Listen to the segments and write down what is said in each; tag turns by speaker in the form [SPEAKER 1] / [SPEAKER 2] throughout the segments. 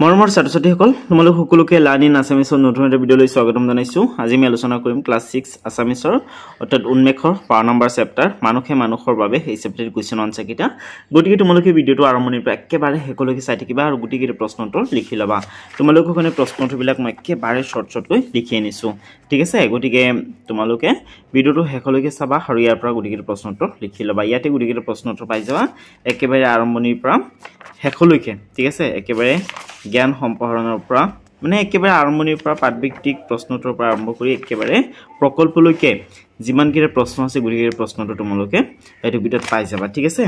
[SPEAKER 1] মৰমৰ ছাত্ৰ-ছাত্ৰীসকল তোমালোক সকলোকে লাৰ্ণ ইন আছামিছৰ নতুন এটা ভিডিঅ'লৈ স্বাগতম জনাইছোঁ। আজি আমি আলোচনা কৰিম ক্লাছ 6 আছামিছৰ অৰ্থাৎ উন্মেষৰ 12 নম্বৰ চেপ্টাৰ মানুহে মানুহৰ বাবে এই চেপ্টাৰৰ কুৱেশ্যন আনসাৰ কিটা। গতিকে তোমালোকে ভিডিঅ'টো আৰম্ভণিৰ পৰা একেবাৰে শেষলৈকে চাই থাকিবা আৰু গুটিকেইটা প্ৰশ্ন উত্তৰ লিখি ল'বা। তোমালোকৰ কাৰণে প্ৰশ্ন উত্তৰবিলাক মই একেবাৰে শৰ্ট-শৰ্টকৈ লিখি আনিছোঁ। ঠিক আছে, গতিকে তোমালোকে ভিডিঅ'টো শেষলৈকে চাবা আৰু ইয়াৰ পৰা গুটিকেইটা প্ৰশ্ন উত্তৰ লিখি ল'বা। ইয়াতে গুটিকেইটা প্ৰশ্ন উত্তৰ পাই যাবা একেবাৰে আৰম্ভণিৰ পৰা শেষলৈকে। ঠিক আছে, একেবাৰে জ্ঞান সম্প্ৰসাৰণৰ পৰা মানে একেবাৰে আৰম্ভণিৰ পৰা পাঠভিত্তিক প্ৰশ্ন উত্তৰৰ পৰা আৰম্ভ কৰি একেবাৰে প্ৰকল্পলৈকে যিমানকেইটা প্ৰশ্ন আছে গুটিকেইটা প্ৰশ্নটো তোমালোকে এইটো ভিডিঅ'ত পাই যাবা। ঠিক আছে,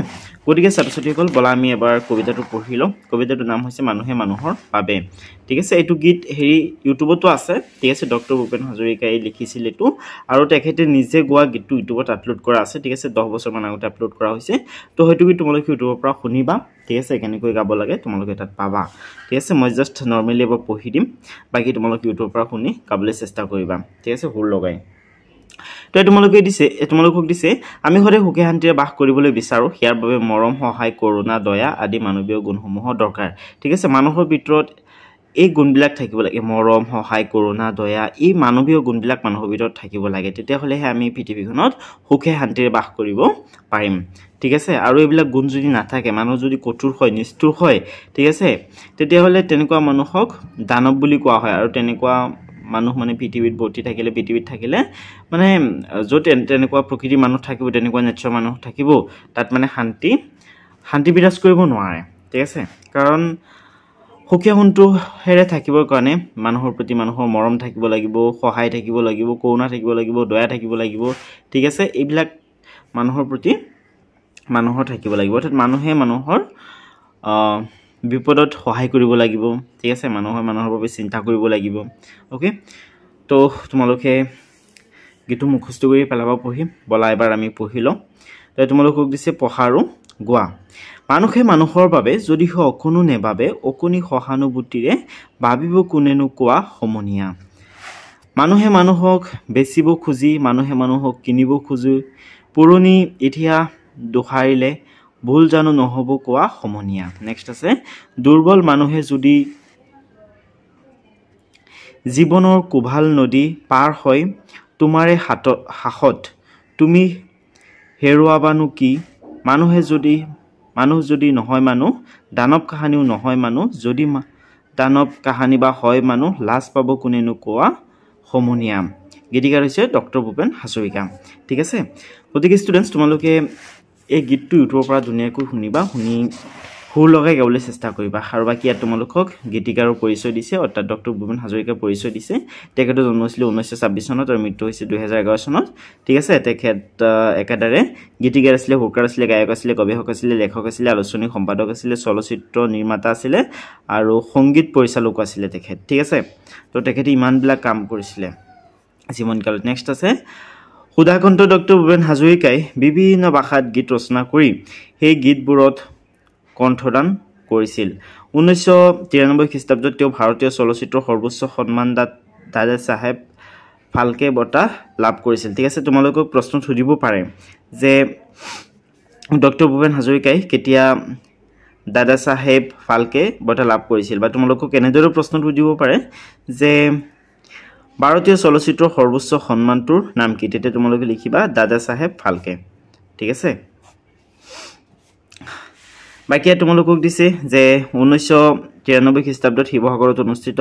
[SPEAKER 1] গতিকে ছাত্ৰ-ছাত্ৰীসকল বলা আমি এবাৰ কবিতাটো পঢ়ি লওঁ। কবিতাটোৰ নাম হৈছে মানুহে মানুহৰ বাবে। ঠিক আছে, এইটো গীত ইউটিউবতো আছে। ঠিক আছে, ডক্টৰ ভূপেন হাজৰিকাই লিখিছিল এইটো আৰু তেখেতে নিজে গোৱা গীতটো ইউটিউবত আপলোড কৰা আছে। ঠিক আছে, 10 বছৰমান আগতে আপলোড কৰা হৈছে। তো হয়তো কি তোমালোকে ইউটিউবৰ পৰা শুনিবা। ঠিক আছে, কেনেকৈ গাব লাগে তোমালোকে তাত পাবা। ঠিক আছে, মই জাষ্ট নৰ্মেলি এবাৰ পঢ়ি দিম, বাকী তোমালোকে ইউটিউবৰ পৰা শুনি গাবলৈ চেষ্টা কৰিবা। ঠিক আছে, সুৰ লগাই। তো তোমালোকক দিছে আমি সদায় সুখে শান্তিৰে বাস কৰিবলৈ বিচাৰোঁ। ইয়াৰ বাবে মৰম, সহায়, কৰুণা, দয়া আদি মানৱীয় গুণসমূহৰ দৰকাৰ। ঠিক আছে, মানুহৰ ভিতৰত এই গুণবিলাক থাকিব লাগে। মৰম, সহায়, কৰুণা, দয়া এই মানৱীয় গুণবিলাক মানুহৰ ভিতৰত থাকিব লাগে। তেতিয়াহ'লেহে আমি পৃথিৱীখনত সুখে শান্তিৰে বাস কৰিব পাৰিম। ঠিক আছে, আৰু এইবিলাক গুণ যদি নাথাকে, মানুহ যদি কঠোৰ হয়, নিষ্ঠুৰ হয়, ঠিক আছে, তেতিয়াহ'লে তেনেকুৱা মানুহক দানৱ বুলি কোৱা হয়। আৰু তেনেকুৱা মানুহ মানে পৃথিৱীত থাকিলে মানে য'ত তেনেকুৱা প্ৰকৃতিৰ মানুহ থাকিব, তেনেকুৱা নেচাৰ মানুহ থাকিব, তাত মানে শান্তি বিৰাজ কৰিব নোৱাৰে। ঠিক আছে, কাৰণ সুখী সন্তোষেৰে থাকিবৰ কাৰণে মানুহৰ প্ৰতি মানুহৰ মৰম থাকিব লাগিব, সহায় থাকিব লাগিব, কৰুণা থাকিব লাগিব, দয়া থাকিব লাগিব। ঠিক আছে, এইবিলাক মানুহৰ প্ৰতি মানুহৰ থাকিব লাগিব। অৰ্থাৎ মানুহে মানুহৰ বিপদত সহায় কৰিব লাগিব। ঠিক আছে, মানুহৰ বাবে চিন্তা কৰিব লাগিব। অ'কে, তো তোমালোকে গীতটো মুখস্থ কৰি পেলাব পঢ়ি। বলা এবাৰ আমি পঢ়ি লওঁ। তো তোমালোকক দিছে পঢ়া আৰু গোৱা। মানুহে মানুহৰ বাবে যদিহে অকণো নেভাবে, অকণি সহানুভূতিৰে ভাবিব কোনেনো কোৱা সমনীয়া। মানুহে মানুহক বেচিব খুজি, মানুহে মানুহক কিনিব খোজো, পুৰণি ইতিহাস দোহাৰিলে ভুল জানো নহ'ব কোৱা সমনীয়া। নেক্সট আছে দুৰ্বল মানুহে যদি জীৱনৰ কোভাল নদী পাৰ হয়, তোমাৰে সাহত তুমি হেৰুৱাবানো কি। মানুহ যদি নহয় মানুহ, দানৱ কাহানিও নহয় মানুহ, যদি দানৱ কাহানি বা হয় মানুহ, লাজ পাব কোনেনো কোৱা সমনীয়া। গীতিকাৰ হৈছে ডক্টৰ ভূপেন হাজৰিকা। ঠিক আছে, গতিকে ষ্টুডেণ্টছ তোমালোকে এই গীতটো ইউটিউবৰ পৰা ধুনীয়াকৈ শুনিবা, শুনি সুৰ লগাই গাবলৈ চেষ্টা কৰিবা। আৰু বাকী ইয়াত তোমালোকক গীতিকাৰৰ পৰিচয় দিছে, অৰ্থাৎ ডক্টৰ ভূপেন হাজৰিকাৰ পৰিচয় দিছে। তেখেতৰ জন্ম হৈছিল 1926 চনত আৰু মৃত্যু হৈছিল 2011 চনত। ঠিক আছে, তেখেত একেদৰে গীতিকাৰ আছিলে, সুৰকাৰ আছিলে, গায়ক আছিলে, গৱেষক আছিলে, লেখক আছিলে, আলোচনী সম্পাদক আছিলে, চলচ্চিত্ৰ নিৰ্মাতা আছিলে আৰু সংগীত পৰিচালকো আছিলে তেখেত। ঠিক আছে, তো তেখেতে ইমানবিলাক কাম কৰিছিলে জীৱনকালত। নেক্সট আছে সুধাকণ্ঠ ডক্টৰ ভূপেন হাজৰিকাই বিভিন্ন ভাষাত গীত ৰচনা কৰি সেই গীতবোৰত কণ্ঠদান কৰিছিল। 1993 খ্ৰীষ্টাব্দত তেওঁ ভাৰতীয় চলচ্চিত্ৰৰ সৰ্বোচ্চ সন্মান দাদা চাহেব ফাল্কে বঁটা লাভ কৰিছিল। ঠিক আছে, তোমালোকক প্ৰশ্ন সুধিব পাৰে যে ডক্টৰ ভূপেন হাজৰিকাই কেতিয়া দাদা চাহেব ফাল্কে বঁটা লাভ কৰিছিল, বা তোমালোকক এনেদৰে প্ৰশ্ন সুধিব পাৰে যে ভাৰতীয় চলচ্চিত্ৰৰ সৰ্বোচ্চ সন্মানটোৰ নাম কি। তেতিয়া তোমালোকে লিখিবা দাদা চাহেব ফাল্কে। ঠিক আছে, বাকী তোমালোকক দিছে যে 1993 খ্ৰীষ্টাব্দত শিৱসাগৰত অনুষ্ঠিত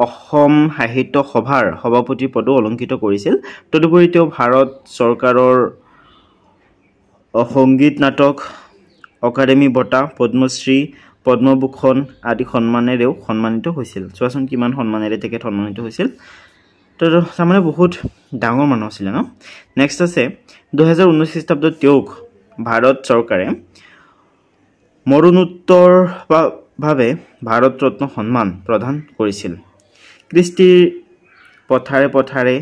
[SPEAKER 1] অসম সাহিত্য সভাৰ সভাপতিৰ পদো অলংকৃত কৰিছিল। তদুপৰি তেওঁ ভাৰত চৰকাৰৰ সংগীত নাটক অকাডেমী বঁটা, পদ্মশ্ৰী, পদ্মভূষণ আদি সন্মানেৰেও সন্মানিত হৈছিল। চোৱাচোন কিমান সন্মানেৰে তেখেত সন্মানিত হৈছিল। তো তাৰমানে বহুত ডাঙৰ মানুহ আছিলে ন। নেক্সট আছে 2019 খ্ৰীষ্টাব্দত তেওঁক ভাৰত চৰকাৰে মৰণোত্তৰ ভাৱে ভাৰত ৰত্ন সন্মান প্ৰদান কৰিছিল। কৃষ্টিৰ পথাৰে পথাৰে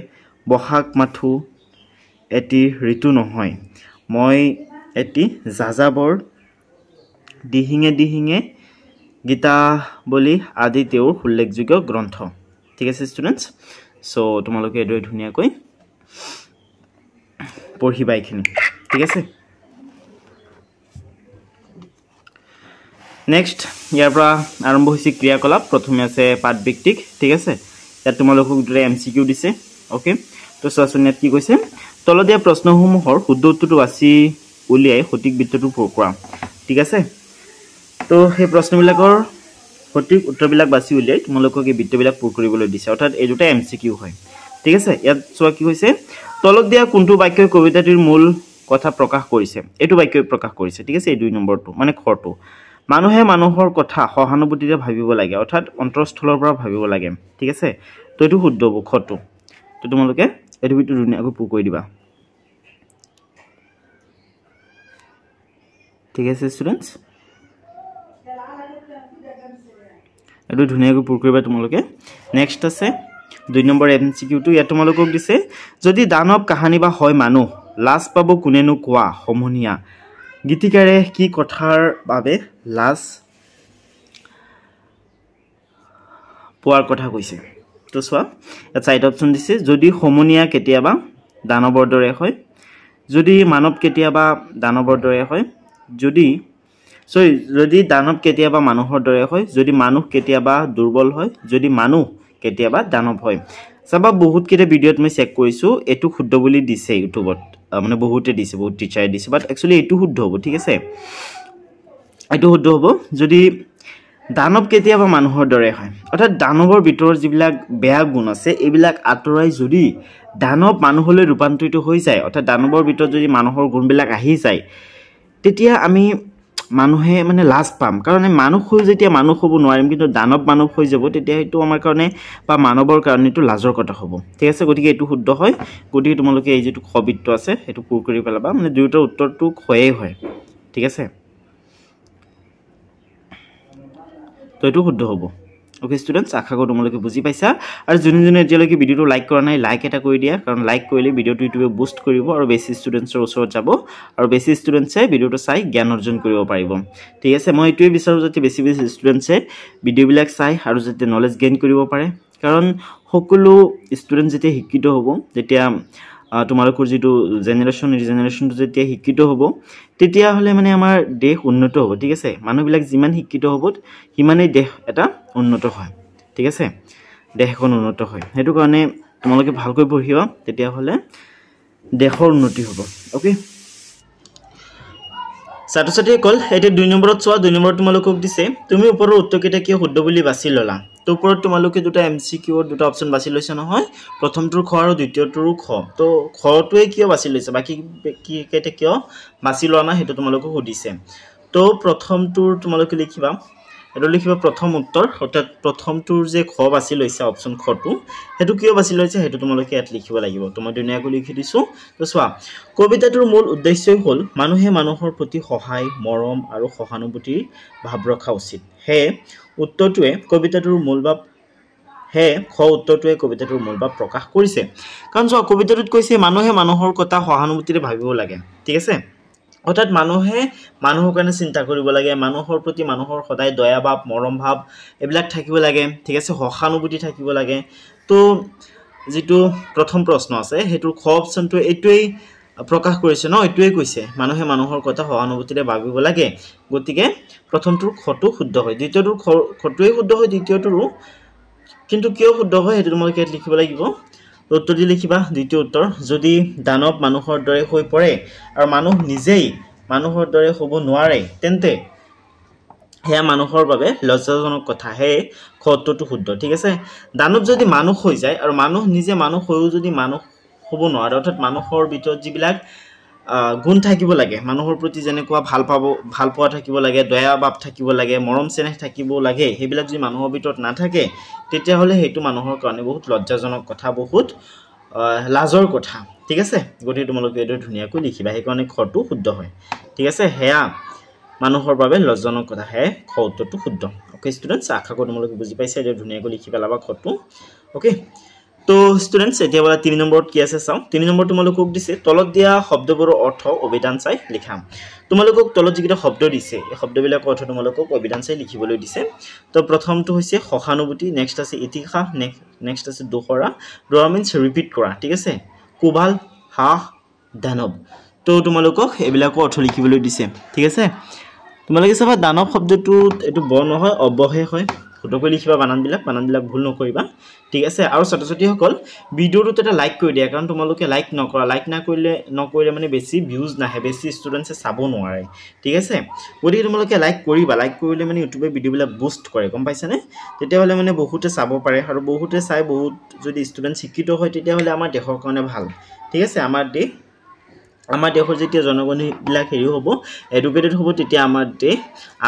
[SPEAKER 1] বহাগ মাথো এটি ঋতু নহয়, মই এটি যাযাবৰ দিহিঙে দিহিঙে গীতাৱলী আদি তেওঁৰ উল্লেখযোগ্য গ্ৰন্থ। ঠিক আছে ষ্টুডেণ্টছ, চ' তোমালোকে এইদৰে ধুনীয়াকৈ পঢ়িবা এইখিনি। ঠিক আছে, নেক্সট ইয়াৰ পৰা আৰম্ভ হৈছে ক্ৰিয়াকলাপ প্ৰথমে আছে পাঠভিত্তিক ঠিক আছে ইয়াত তোমালোকক দুটা এমসিকিউ দিছে ওকে তো চোৱাচোন ইয়াত কি কৈছে তলত দিয়া প্ৰশ্নসমূহৰ শুদ্ধ উত্তৰটো বাছি উলিয়াই সঠিক বিত্তটো কৰা ঠিক আছে তো সেই প্ৰশ্নবিলাকৰ সঠিক উত্তৰবিলাক বাছি উলিয়াই তোমালোকক এই বিত্তবিলাক পূৰ কৰিবলৈ দিছে অৰ্থাৎ এই দুটা এমসিকিউ হয় ঠিক আছে ইয়াত চোৱা কি হৈছে তলত দিয়া কোনটো বাক্যই কবিতাটিৰ মূল কথা প্ৰকাশ কৰিছে এটো বাক্যই প্ৰকাশ কৰিছে ঠিক আছে এই 2 নম্বৰটো মানে খৰটো মানুহে মানুহৰ কথা সহানুভূতিৰে ভাবিব লাগে অৰ্থাৎ অন্তৰস্থলৰ পৰা ভাবিব লাগে ঠিক আছে তো এটো শুদ্ধ হ'ব খৰটো তো তোমালোকে এটো বিটো ধুনীয়াকৈ পূৰ কৰি দিবা ঠিক আছে স্টুডেন্টস এটো ধুনীয়াকৈ পূৰ কৰিবা তোমালোকে নেক্সট আছে 2 নম্বৰ এমসিকিউটো ইয়াত তোমালোকক দিছে যদি দানৱ কাহানী বা হয় মানুহ লাজ পাব কোনেনো কোৱা সমনীয়া গীতিকাৰে কি কথাৰ বাবে লাজ পোৱাৰ কথা কৈছে তো চোৱা এটা সাইড অপচন দিছে যদি সমনীয়া কেতিয়াবা দানৱৰ দৰে হয় যদি মানৱ কেতিয়াবা দানৱৰ দৰে হয় যদি দানৱ কেতিয়াবা মানুহৰ দৰে হয় যদি মানুহ কেতিয়াবা দুৰ্বল হয় যদি মানুহ কেতিয়াবা দানৱ হয় সবা বহুত কেটা ভিডিওত মই চেক কৰিছো এটো শুদ্ধ বুলি দিছে ইউটিউবত মানে বহুতে দিছে বহুত টিচাৰে দিছে বাট একচুয়ালি এটো শুদ্ধ হ'ব ঠিক আছে এটো শুদ্ধ হ'ব যদি দানৱ কেতিয়াবা মানুহৰ দৰে হয় অৰ্থাৎ দানৱৰ ভিতৰৰ যিবিলাক বেয়া গুণ আছে এইবিলাক আতৰাই যদি দানৱ মানুহলৈ ৰূপান্তৰিত হৈ যায় অৰ্থাৎ দানৱৰ ভিতৰত যদি মানুহৰ গুণবিলাক আহি যায় তেতিয়া আমি মানুহে মানে লাজ পাম কাৰণ মানুহ হৈ যেতিয়া মানুহ হ'ব নোৱাৰিম কিন্তু দানৱ মানৱ হৈ যাব তেতিয়া এটো আমাৰ কাৰণে বা মানৱৰ কাৰণে এটো লাজৰ কথা হ'ব ঠিক আছে গতিকে এটো শুদ্ধ হয় গতিকে তোমালোকে এই যেটো খবিত্ত আছে এটো পূৰ কৰি পেলাবা মানে দুইটা উত্তৰটো খয়ে হয় ঠিক আছে তো এটো শুদ্ধ হ'ব ওকে স্টুডেন্টস আশা কৰো তোমালোকে বুজি পাইছা আৰু যোনে যোনে এতিয়ালৈকে ভিডিওটো লাইক কৰা নাই লাইক এটা কৰি দিয়া কাৰণ লাইক কৰিলে ভিডিওটো ইউটিউবে বুষ্ট কৰিব আৰু বেছি ষ্টুডেন্টছৰ ওচৰত যাব আৰু বেছি ষ্টুডেন্টছে ভিডিওটো চাই জ্ঞান অৰ্জন কৰিব পাৰিব ঠিক আছে মই এটোই বিচাৰো যে বেছি ষ্টুডেন্টছে ভিডিওবিলাক চাই আৰু যাতে নলেজ গেইন কৰিব পাৰে কাৰণ সকলো ষ্টুডেন্ট যেতিয়া শিক্ষিত হ'ব তেতিয়া তোমালোকৰ যেটো জেনাৰেশনটো যেতিয়া শিক্ষিত হ'ব তেতিয়া হলে মানে আমাৰ দেশ উন্নত হ'ব ঠিক আছে মানুহবিলাক যিমান শিক্ষিত হ'ব হিমানেই দেশ এটা উন্নত হয় ঠিক আছে দেশখন উন্নত হয় হেতু কাৰণে তোমালোকে ভালকৈ পঢ়িবা তেতিয়া হলে দেশৰ উন্নতি হ'ব ওকে ছাত্ৰ-ছাত্ৰী কল এটা 2 নম্বৰত চোৱা 2 নম্বৰ তোমালোকক দিছে তুমি ওপৰৰ উত্তৰকেইটা কি শুদ্ধ বুলি বাছি ললা তো ওপৰত তোমালোকে দুটা এমসিকিউ দুটা অপচন বাছি লৈছা নহয় প্ৰথমটোৰ খ আৰু দ্বিতীয়টোৰ খ তো খটোৱে কিয় বাছি লৈছা বাকি কি কেটা কিয় বাছি লোৱা না হেতু তোমালোকক সুধিছে তো প্ৰথমটোৰ তোমালোকে লিখিবা এটো লিখিবা প্ৰথম উত্তৰ অৰ্থাৎ প্ৰথমটোৰ যে খ বাছি লৈছা অপচন খটো হেতু কিয় বাছি লৈছা হেতু তোমালোকে ইয়াত লিখিব লাগিব তো মই ধুনীয়াকৈ লিখি দিছো তো চোৱা কবিতাটোৰ মূল উদ্দেশ্যই হ'ল মানুহে মানুহৰ প্ৰতি সহায় মৰম আৰু সহানুভূতিৰ ভাৱ ৰখা উচিত হে উত্তৰটোৱে কবিতাটোৰ মূল ভাৱ হে খ উত্তৰটোৱে কবিতাটোৰ মূল ভাৱ প্ৰকাশ কৰিছে কাৰণ চোৱা কবিতাটোত কৈছে মানুহে মানুহৰ কথা সহানুভূতিৰে ভাবিব লাগে ঠিক আছে অৰ্থাৎ মানুহে মানুহৰ কাৰণে চিন্তা কৰিব লাগে মানুহৰ প্ৰতি মানুহৰ সদায় দয়া ভাৱ মৰম ভাৱ এবিলাক থাকিব লাগে ঠিক আছে সহানুভূতি থাকিব লাগে তো যেটো প্ৰথম প্ৰশ্ন আছে হেতুৰ খ অপচনটো এটোই প্ৰকাশ কৰিছে ন এটোই কৈছে মানুহে মানুহৰ কথা সহানুভূতিৰে ভাবিব লাগে গতিকে প্ৰথমটোৰ খটো শুদ্ধ হয় দ্বিতীয়টোৰ খটোই শুদ্ধ হয় দ্বিতীয়টোৰো কিন্তু কিয় শুদ্ধ হয় হেতু তোমালোকে লিখিব লাগিব উত্তৰ দি লিখিবা দ্বিতীয় উত্তৰ যদি দানৱ মানুহৰ দৰে হৈ পৰে আৰু মানুহ নিজেই মানুহৰ দৰে হ'ব নোৱাৰে তেন্তে হেয়া মানুহৰ বাবে লজ্জাজনক কথা হে খটোটো শুদ্ধ ঠিক আছে দানৱ যদি মানুহ হৈ যায় আৰু মানুহ নিজে মানুহ হৈও যদি মানুহ হ'ব নোৱাৰে অৰ্থাৎ মানুহৰ ভিতৰত যিবিলাক গুণ থাকিব লাগে মানুহৰ প্ৰতি যেনেকুৱা ভাল পোৱা থাকিব লাগে দয়া ভাৱ থাকিব লাগে মৰম চেনেহ থাকিব লাগে হেবিলাক যদি মানুহৰ ভিতৰত নাথাকে তেতিয়া হলে হেতু মানুহৰ কাৰণে বহুত লজ্জাজনক কথা বহুত লাজৰ কথা ঠিক আছে গতি তোমালোকে এটো ধুনীয়াকৈ লিখিবা হে কাৰণে খটো শুদ্ধ হয় ঠিক আছে হেয়া মানুহৰ বাবে লজ্জাজনক কথা হে খ উত্তৰটো শুদ্ধ ওকে ষ্টুডেন্টস আশা কৰো তোমালোকে বুজি পাইছা এটো ধুনীয়াকৈ লিখি পেলাবা খটো ওকে তো স্টুডেন্টস এতিয়া বলা 3 নম্বৰত কি আছে চাও 3 নম্বৰ তোমালোকক দিছে তলত দিয়া শব্দবোৰৰ অৰ্থ অবিধান চাই লিখা তোমালোকক তলত যিকিটা শব্দ দিছে এই শব্দবিলাকৰ অৰ্থ তোমালোকক অবিধান চাই লিখিবলৈ দিছে তো প্ৰথমটো হৈছে সহানুভূতি নেক্সট আছে ইতিহাস নেক্সট আছে দোহৰা দোহৰা মিন্স ৰিপিট কৰা ঠিক আছে কুবাল হাহ দানৱ তো তোমালোকক এবিলাকৰ অৰ্থ লিখিবলৈ দিছে ঠিক আছে তোমালোকে চাবা দানৱ শব্দটোত এইটো ব নহয় অবহে হয় ফুটকৈ লিখিবা বানানবিলাক ভুল নকৰিবা ঠিক আছে আৰু ছাত্ৰ-ছাত্ৰীসকল ভিডিওটো এটা লাইক কৰি দিয়া কাৰণ তোমালোকে লাইক নকৰিলে মানে বেছি ভিউজ নাহে বেছি ষ্টুডেন্টছে চাব নোৱাৰে ঠিক আছে গতিকে তোমালোকে লাইক কৰিলে মানে ইউটিউবে ভিডিওবিলাক বুষ্ট কৰে গম পাইছানে তেতিয়া হলে মানে বহুতে চাব পাৰে আৰু বহুতে চাই বহুত যদি ষ্টুডেন্ট শিক্ষিত হয় তেতিয়া হলে আমাৰ দেশৰ কাৰণে ভাল ঠিক আছে আমাৰ দেশৰ যেতিয়া জনগণবিলাক হেৰি হ'ব এডুকেটেড হ'ব তেতিয়া আমাৰ দেশ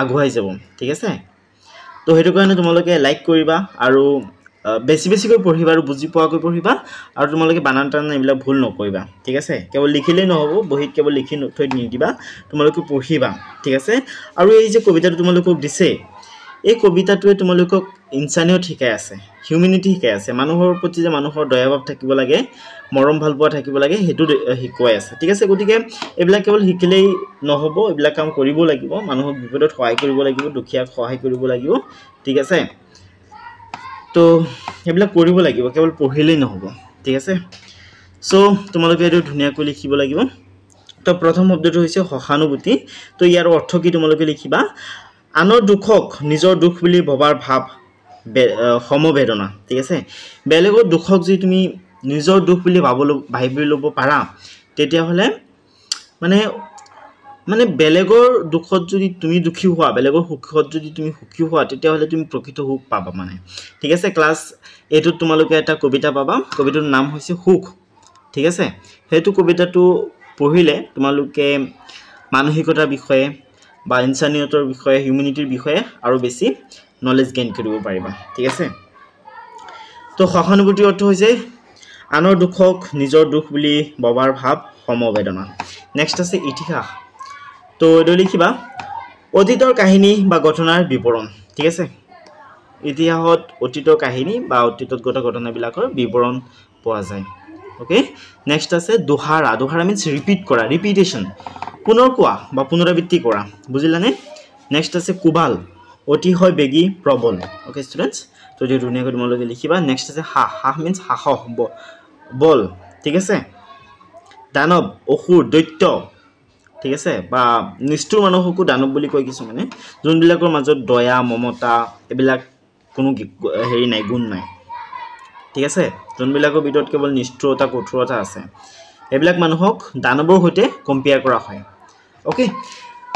[SPEAKER 1] আগুৱাই যাব ঠিক আছে তো হেতু কাৰণে তোমালোকে লাইক কৰিবা আৰু বেছিকৈ পঢ়িবা আৰু বুজি পোৱাকৈ পঢ়িবা আৰু তোমালোকে বানান এইবিলাক ভুল নকৰিবা ঠিক আছে কেৱল লিখিলেই নহব বহিত কেৱল লিখি থৈ নিদিবা তোমালোকে পঢ়িবা ঠিক আছে আৰু এই যে কবিতাটো তোমালোকক দিছে এই কবিতাটোৱে তোমালোকক ইনসানিয়ত শিকাই আছে হিউম্যানিটি শিকাই আছে মানুহৰ প্ৰতি যে মানুহৰ দয়াভাৱ থাকিব লাগে মৰম ভাল পোৱা থাকিব লাগে হেতু শিকাই আছে ঠিক আছে গতিকে এইবিলাক কেৱল শিকিলেই নহব এইবিলাক কাম কৰিব লাগিব মানুহক বিপদত সহায় কৰিব লাগিব দুখীয়াক সহায় কৰিব লাগিব ঠিক আছে তো এইবিলাক কৰিব লাগিব কেৱল পঢ়িলেই নহব ঠিক আছে সো তোমালোকে এটো ধুনিয়াকৈ লিখিব লাগিব তো প্ৰথম শব্দটো হৈছে সহানুভূতি তো ইয়াৰ অৰ্থ কি তোমালোকে লিখিবা আনৰ দুখক নিজৰ দুখ বুলি ভবাৰ ভাব সমবেদনা ঠিক আছে বেলেগৰ দুখক যদি তুমি নিজৰ দুখ বুলি ভাবি ল'ব পাৰা তেতিয়া হলে মানে বেলেগৰ দুখত যদি তুমি দুখী হোৱা বেলেগৰ সুখত যদি তুমি সুখী হোৱা তেতিয়া হলে তুমি প্ৰকৃত সুখ পাবা মানে ঠিক আছে ক্লাস 8 ত তোমালোকে এটা কবিতা পাবা কবিতাৰ নাম হৈছে সুখ ঠিক আছে হেতু কবিতাটো পঢ়িলে তোমালোকে মানসিকতাৰ বিষয়ে বা ইনসানিয়তৰ বিষয়ে হিউম্যানিটিৰ বিষয়ে আৰু বেছি নলেজ গেইন কৰিব পাৰিবা ঠিক আছে তো সহানুভূতিৰ অৰ্থ হৈছে আনৰ দুখক নিজৰ দুখ বুলি ভবাৰ ভাব সমবেদনা নেক্সট আছে ইতিহাস তো এটো লিখিবা অতীতৰ কাহিনী বা ঘটনাৰ বিৱৰণ ঠিক আছে ইতিহাসত অতীতৰ কাহিনী বা অতীতত ঘটা ঘটনাবিলাকৰ বিৱৰণ পোৱা যায় ওকে নেক্সট আছে দোহাৰা মিন্স ৰিপিট কৰা ৰিপিটেশন পুনৰ কোৱা বা পুনৰাবৃত্তি কৰা বুজিলানে নেক্সট আছে কুবাল অতি হয় বেগী প্ৰবল ওকে স্টুডেন্টস তো যে ধুনিয়াকৈ তোমালোকে লিখিবা নেক্সট আছে হাহ মিন্স সাহস বল ঠিক আছে দানৱ অসুৰ দৈত্য ঠিক আছে বা নিষ্ঠুৰ মানুহকো দানৱ বুলি কয় কিছু মানে যোনবিলাকৰ মাজত দয়া মমতা এবিলাক কোনো হেৰি নাই গুণ নাই ঠিক আছে যোনবিলাকৰ ভিতৰত কেৱল নিষ্ঠুৰতা কঠোৰতা আছে এবিলাক মানুহক দানৱৰ হৈতে কম্পেয়াৰ কৰা হয় ওকে